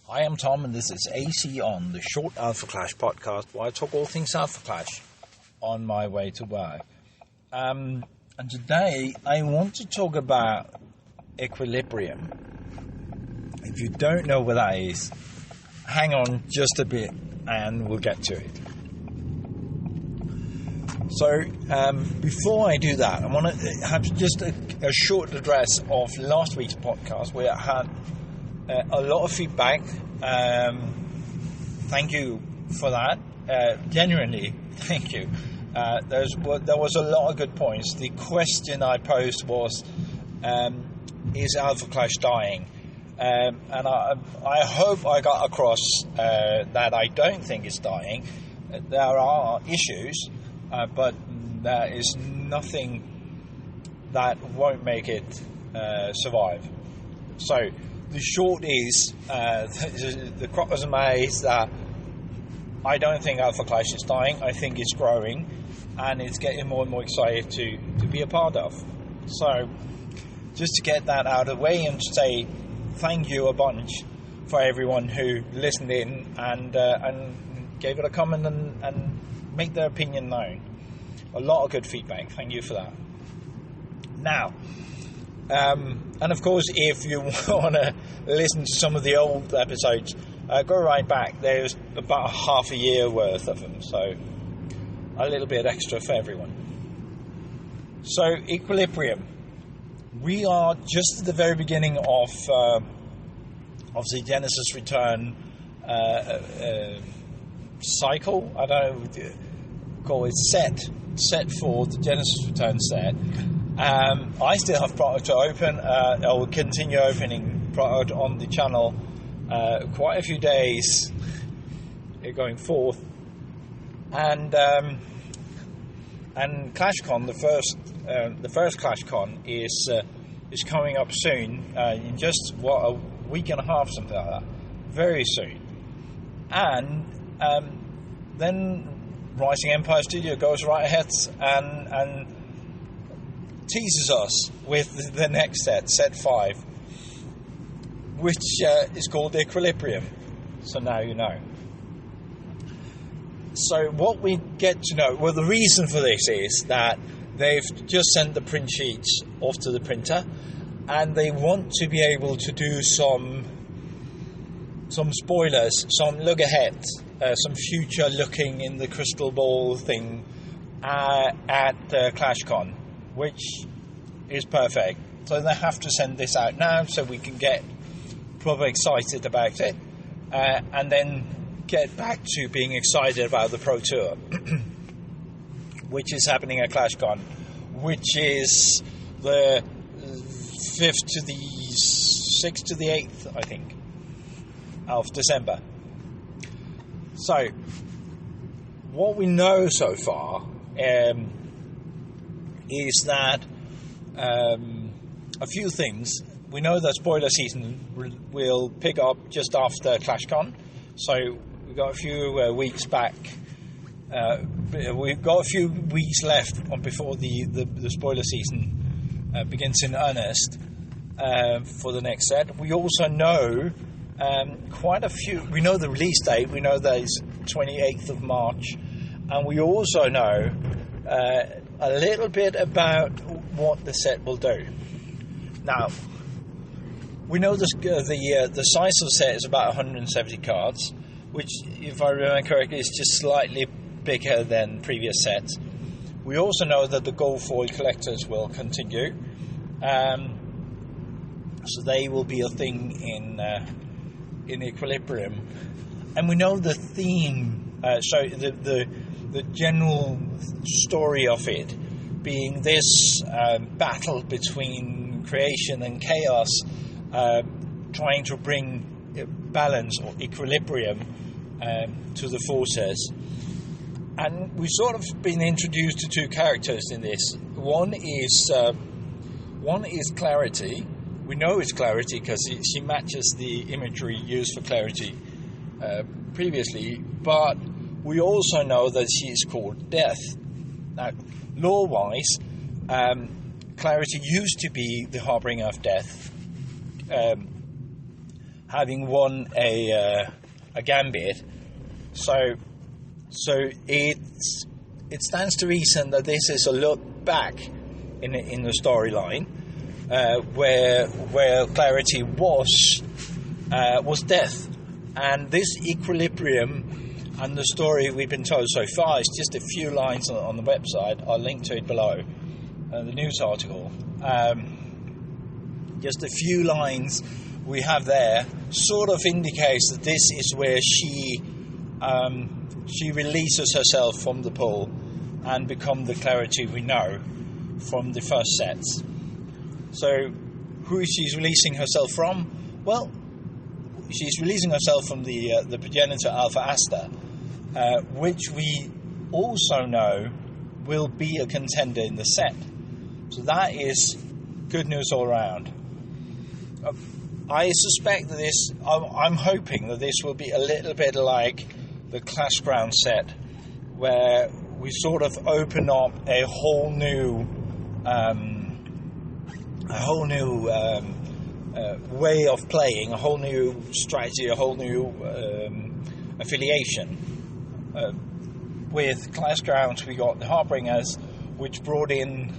I am Tom, and this is AC on the Short Alpha Clash podcast, where I talk all things Alpha Clash on my way to work. And today I want to talk about equilibrium. If you don't know what that is, hang on just a bit and we'll get to it. So before I do that, I want to have just a short address of last week's podcast, where I had a lot of feedback. Thank you for that. Genuinely, thank you. There was a lot of good points. The question I posed was, is Alpha Clash dying? And I hope I got across that I don't think it's dying. There are issues, but there is nothing that won't make it survive. So the short is, the crop was amazed that I don't think Alpha Clash is dying. I think it's growing, and it's getting more and more excited to be a part of. So just to get that out of the way and say thank you a bunch for everyone who listened in and gave it a comment and made their opinion known. A lot of good feedback. Thank you for that. Now, and of course, if you want to listen to some of the old episodes, go right back. There's about half a year worth of them, so a little bit extra for everyone. So, equilibrium. We are just at the very beginning of the Genesis Return cycle. I don't know, call it set for the Genesis Return set. I still have product to open. I will continue opening product on the channel quite a few days going forth. And ClashCon, the first ClashCon is coming up soon, in just a week and a half, something like that, very soon. And then Rising Empire Studio goes right ahead and teases us with the next set 5, which is called Equilibrium. So now you know. So what we get to know, well, the reason for this is that they've just sent the print sheets off to the printer, and they want to be able to do some spoilers, some look ahead, some future looking in the crystal ball thing at ClashCon, which is perfect. So they have to send this out now so we can get proper excited about it, and then get back to being excited about the Pro Tour, which is happening at ClashCon, which is the 5th to the 6th to the 8th, I think, of December. So, what we know so far is that a few things. We know that spoiler season will pick up just after ClashCon, so we've got a few weeks back. We've got a few weeks left before the spoiler season begins in earnest for the next set. We also know quite a few. We know the release date. We know that it's 28th of March, and we also know a little bit about what the set will do. Now, we know the size of the set is about 170 cards, which, if I remember correctly, is just slightly bigger than previous sets. We also know that the gold foil collectors will continue, so they will be a thing in Equilibrium, and we know the theme. So the general story of it being this battle between creation and chaos, trying to bring balance or equilibrium to the forces. And we've sort of been introduced to two characters in this. One is Clarity. We know it's Clarity because she matches the imagery used for Clarity previously, but we also know that she is called Death. Now, lore-wise, Clarity used to be the harbinger of death. having won a gambit. So it stands to reason that this is a look back in the storyline, where Clarity was death, and this equilibrium and the story we've been told so far is just a few lines on the website. I'll link to it below, the news article. Just a few lines we have there sort of indicates that this is where she releases herself from the pool and become the Clarity we know from the first sets. So who is she releasing herself from? Well, she's releasing herself from the progenitor Alpha Asta, which we also know will be a contender in the set. So that is good news all around. I suspect that I'm hoping that this will be a little bit like the Clash Ground set, where we sort of open up a whole new way of playing, a whole new strategy, a whole new affiliation. With Clash Grounds, we got the Harbingers, which brought in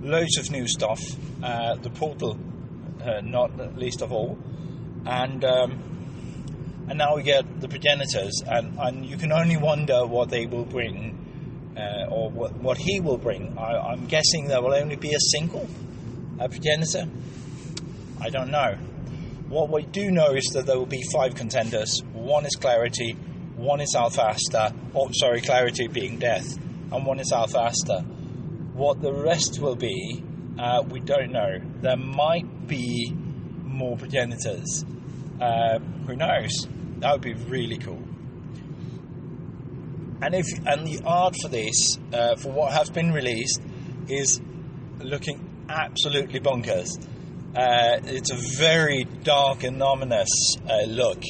loads of new stuff. The Portal, not least of all, and now we get the Progenitors, and you can only wonder what they will bring, or what he will bring. I'm guessing there will only be a single Progenitor. I don't know. What we do know is that there will be 5 contenders. One is Clarity, one is Alpha Asta, Clarity being Death, and one is Alpha Asta. What the rest will be, we don't know. There might be more Progenitors. Who knows? That would be really cool. And the art for this, for what has been released, is looking absolutely bonkers. It's a very dark and ominous look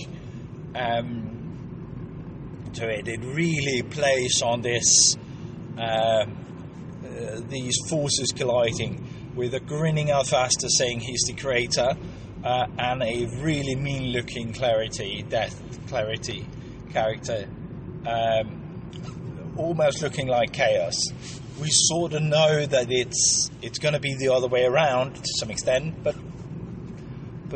to it. It really plays on this these forces colliding, with a grinning Alpha Asta saying he's the creator, and a really mean-looking Death Clarity character, almost looking like Chaos. We sort of know that it's going to be the other way around to some extent, but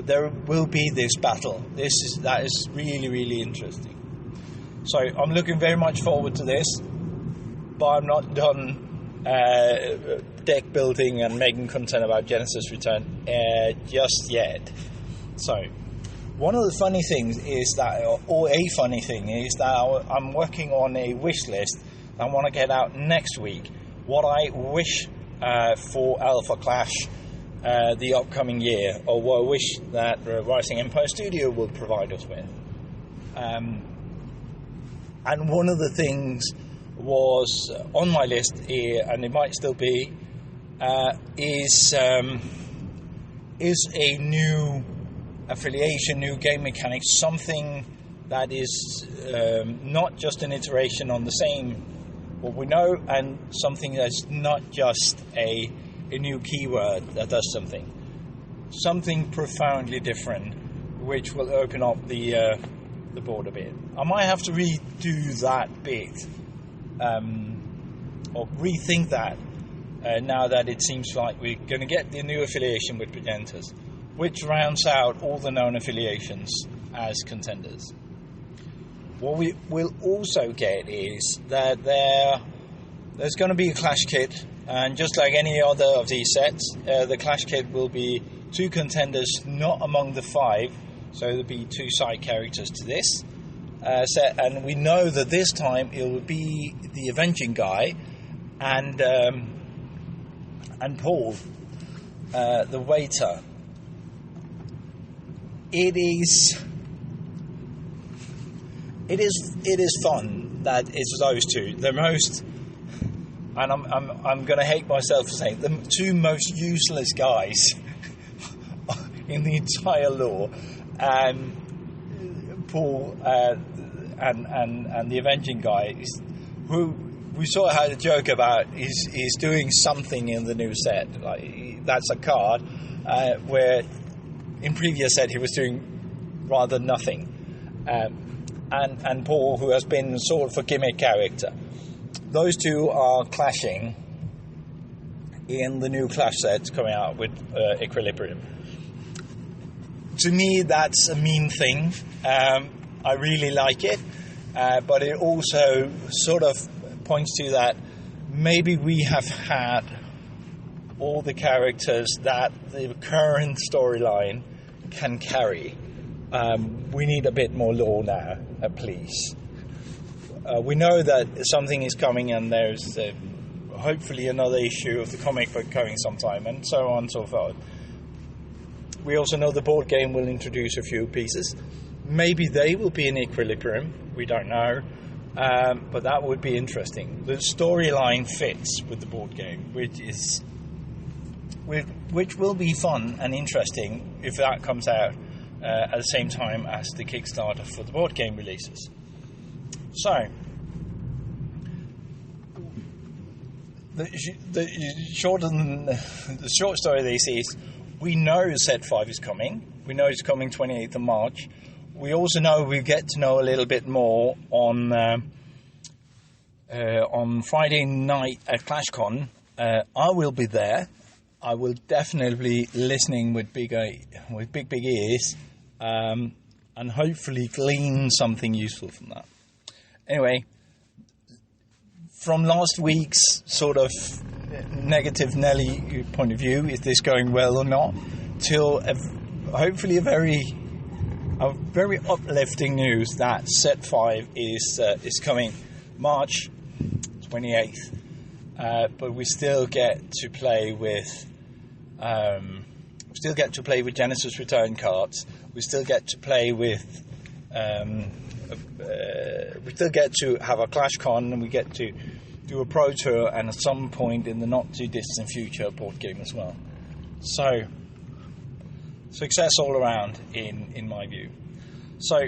there will be this battle. That is really, really interesting. So I'm looking very much forward to this, but I'm not done deck building and making content about Genesis Return just yet. So one of the funny things is that, or a funny thing is that I'm working on a wish list I want to get out next week. What I wish for Alpha Clash the upcoming year, or what I wish that Rising Empire Studio will provide us with. And one of the things was on my list here, and it might still be, is a new affiliation, new game mechanic, something that is not just an iteration on the same what we know, and something that's not just a new keyword that does something profoundly different, which will open up the board a bit. I might have to redo that bit, or rethink that, now that it seems like we're going to get the new affiliation with Progenitors, which rounds out all the known affiliations as contenders. What we will also get is that there's going to be a Clash Kit, and just like any other of these sets, the Clash Kit will be 2 contenders, not among the 5, so there'll be 2 side characters to this set, and we know that this time it will be the Avenging Guy and Paul, the waiter. It is fun that it's those two. The most, and I'm going to hate myself for saying, the 2 most useless guys in the entire lore, Paul and the Avenging Guy, who we sort of had a joke about is doing something in the new set. Like, that's a card where in previous set he was doing rather nothing. And Paul, who has been sort of a gimmick character. Those two are clashing in the new Clash set coming out with Equilibrium. To me, that's a mean thing. I really like it, but it also sort of points to that maybe we have had all the characters that the current storyline can carry. We need a bit more lore now, please. We know that something is coming, and there's hopefully another issue of the comic book coming sometime, and so on and so forth. We also know the board game will introduce a few pieces. Maybe they will be in Equilibrium. We don't know. But that would be interesting. The storyline fits with the board game, which will be fun and interesting if that comes out at the same time as the Kickstarter for the board game releases. So, the short story of this is, we know Set 5 is coming. We know it's coming 28th of March. We also know we get to know a little bit more on Friday night at ClashCon. I will be there. I will definitely be listening with big ears, and hopefully glean something useful from that. Anyway, from last week's sort of negative Nelly point of view, is this going well or not, till hopefully a very uplifting news that Set 5 is coming March 28th, but we still get to play with Genesis Return cards. We still get to play with we still get to have a ClashCon, and we get to do a Pro Tour, and at some point in the not too distant future, a board game as well. So, success all around, in my view. So,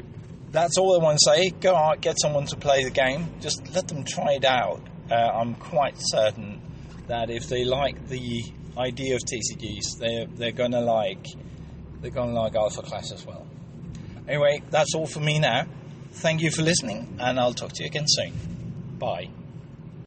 that's all I want to say. Go out, get someone to play the game. Just let them try it out. I'm quite certain that if they like the idea of TCGs, they're gonna like Alpha Clash as well. Anyway, that's all for me now. Thank you for listening, and I'll talk to you again soon. Bye.